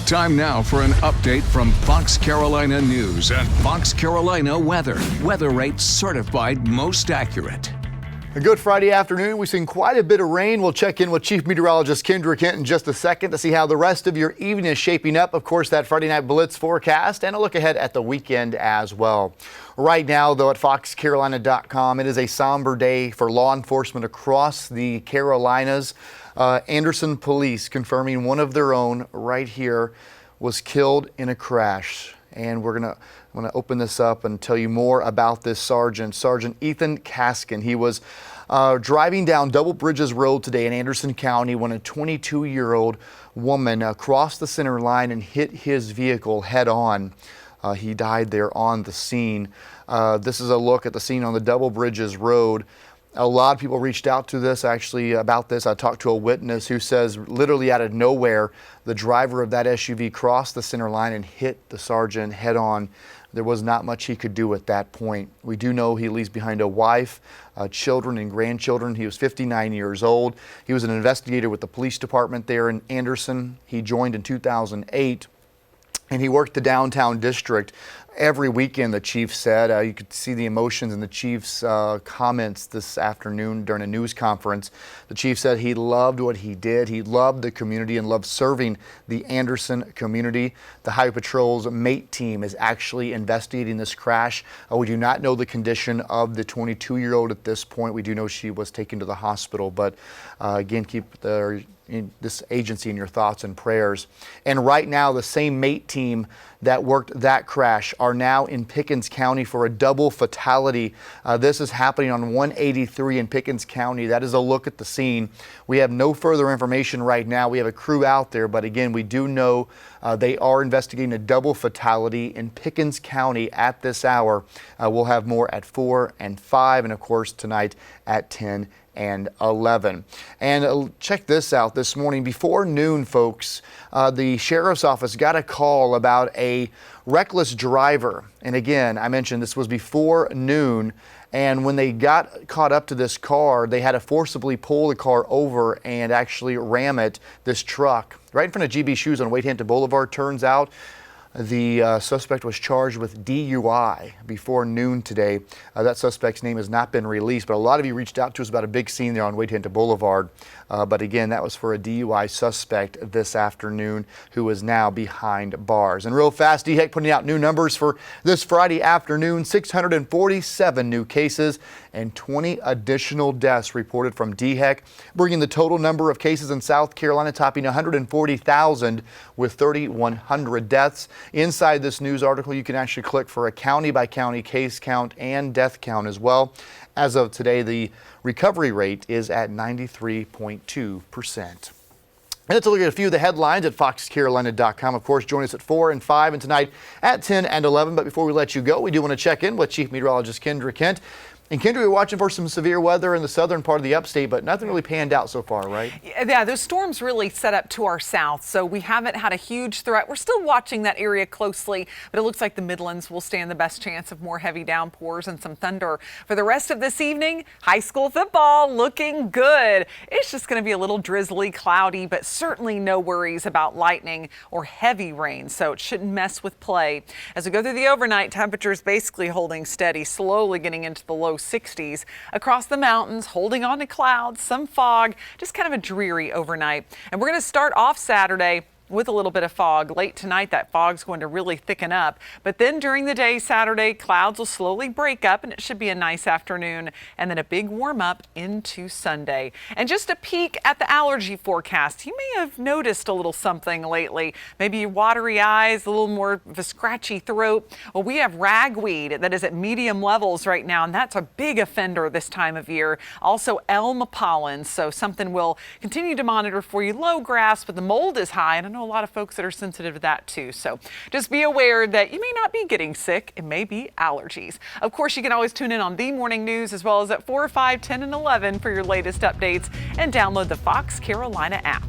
Time now for an update from Fox Carolina News and Fox Carolina Weather. Weather rates certified most accurate. A good Friday afternoon. We've seen quite a bit of rain. We'll check in with Chief Meteorologist Kendra Kent in just a second to see how the rest of your evening is shaping up. Of course, that Friday night blitz forecast and a look ahead at the weekend as well. Right now, though, at foxcarolina.com, it is a somber day for law enforcement across the Carolinas. Anderson police confirming one of their own right here was killed in a crash. And I'm gonna open this up and tell you more about this Sergeant Ethan Kaskin. He was driving down Double Bridges Road today in Anderson County when a 22-year-old woman crossed the center line and hit his vehicle head on. He died there on the scene. This is a look at the scene on the Double Bridges Road. A lot of people reached out to this about this. I talked to a witness who says literally out of nowhere, the driver of that SUV crossed the center line and hit the sergeant head on. There was not much he could do at that point. We do know he leaves behind a wife, children and grandchildren. He was 59 years old. He was an investigator with the police department there in Anderson. He joined in 2008. And he worked the downtown district every weekend, the chief said. You could see the emotions in the chief's comments this afternoon during a news conference. The chief said he loved what he did. He loved the community and loved serving the Anderson community. The Highway Patrol's MATE team is actually investigating this crash. We do not know the condition of the 22-year-old at this point. We do know she was taken to the hospital, but again, keep this agency in your thoughts and prayers. And right now, the same MATE team that worked that crash are now in Pickens County for a double fatality. This is happening on 183 in Pickens County. That is a look at the scene. We have no further information right now. We have a crew out there, but again, we do know they are investigating a double fatality in Pickens County at this hour. We'll have more at 4 and 5, and of course tonight at 10 and 11. And check this out this morning. Before noon, folks, the sheriff's office got a call about a reckless driver. And again, I mentioned this was before noon. And when they got caught up to this car, they had to forcibly pull the car over and actually ram it, this truck, right in front of GB Shoes on Wade-Hampton Boulevard. Turns out the suspect was charged with DUI before noon today. That suspect's name has not been released, but a lot of you reached out to us about a big scene there on Wade-Hampton Boulevard. But again, that was for a DUI suspect this afternoon who is now behind bars. And real fast, DHEC putting out new numbers for this Friday afternoon. 647 new cases and 20 additional deaths reported from DHEC, bringing the total number of cases in South Carolina topping 140,000 with 3,100 deaths. Inside this news article, you can actually click for a county-by-county case count and death count as well. As of today, the recovery rate is at 93.2%. And let's look at a few of the headlines at foxcarolina.com. Of course, join us at 4 and 5 and tonight at 10 and 11. But before we let you go, we do want to check in with Chief Meteorologist Kendra Kent. And Kendra, we're watching for some severe weather in the southern part of the upstate, but nothing really panned out so far, right? Yeah, those storms really set up to our south, so we haven't had a huge threat. We're still watching that area closely, but it looks like the Midlands will stand the best chance of more heavy downpours and some thunder. For the rest of this evening, high school football looking good. It's just going to be a little drizzly, cloudy, but certainly no worries about lightning or heavy rain, so it shouldn't mess with play. As we go through the overnight, temperatures basically holding steady, slowly getting into the low 60s. Across the mountains, holding on to clouds, some fog, just kind of a dreary overnight. And we're going to start off Saturday with a little bit of fog. Late tonight, that fog's going to really thicken up. But then during the day Saturday, clouds will slowly break up and it should be a nice afternoon. And then a big warm up into Sunday. And just a peek at the allergy forecast. You may have noticed a little something lately. Maybe watery eyes, a little more of a scratchy throat. Well, we have ragweed that is at medium levels right now, and that's a big offender this time of year. Also elm pollen, so something we'll continue to monitor for you. Low grass, but the mold is high, and I know a lot of folks that are sensitive to that too. So just be aware that you may not be getting sick. It may be allergies. Of course, you can always tune in on the morning news as well as at 4, 5, 10, and 11 for your latest updates and download the Fox Carolina app.